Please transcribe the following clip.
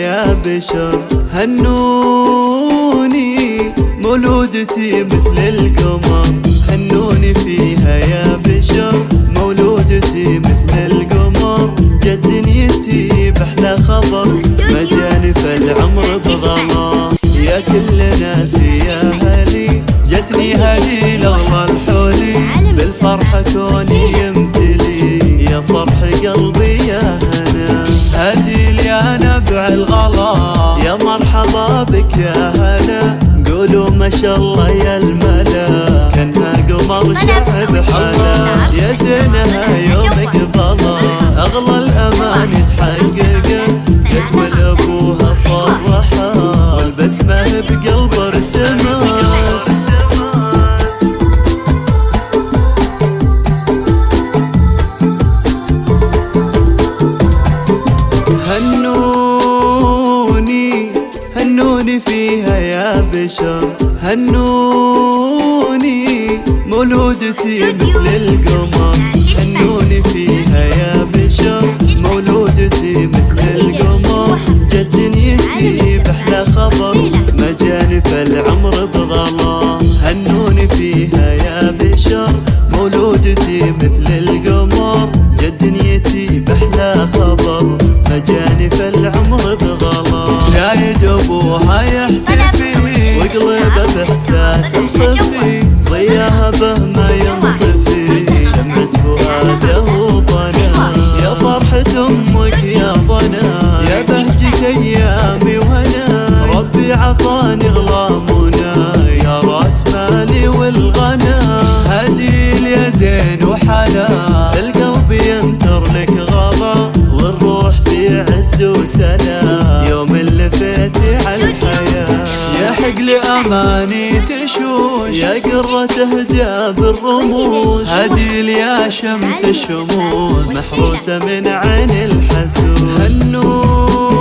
يا بشر. هنوني مولودتي مثل القمر، هنوني فيها يا بشر، مولودتي مثل القمر. جت دنيتي بأحلى خبر، مجاني فالعمر بغمر. يا كل ناسي يا هلي، جتني هدي لغلى الحولي، بالفرحة كوني يمتلي، يا فرح قلبي يا هنا. هدي لي انا بعالغلا، يا مرحبا بك يا هلا. قولوا ما شاء الله يا الملا، كانها قمر شعب حلا. يا زينها يومك بلا، اغلى الاماني تحققت، جت ولابوها فرحة، والبسمة بقلب رسمت. هنوني فيها يا بشر، هنوني مولودتي مثل القمر. هنوني فيها يا بشر، مولودتي مثل القمر. جت دنيتي بأحلى خبر، مجاني فالعمر بغلا. هنوني فيها يا بشر، مولودتي مثل القمر. جت دنيتي بأحلى خبر، مجاني فالعمر بغلا. شايد ابوها يحتفي، وقلبه باحساس الخفي، ضياها به ما ينطفي، لمت فؤاده وطنا. يا فرحة امك يا ضنا، يا بهجك ايامي وهنا. ربي عطاني غلامنا، يا راس مالي والغنى. هديل يا زين وحلا، القلب ينثر لك غلا، والروح في عز وسلام، يوم اللي فاتي عالحياة. يا حقل اماني تشوش، يا قرة تهدى بالرموش. هديل يا شمس الشموس، محروسة من عين الحسود. هنون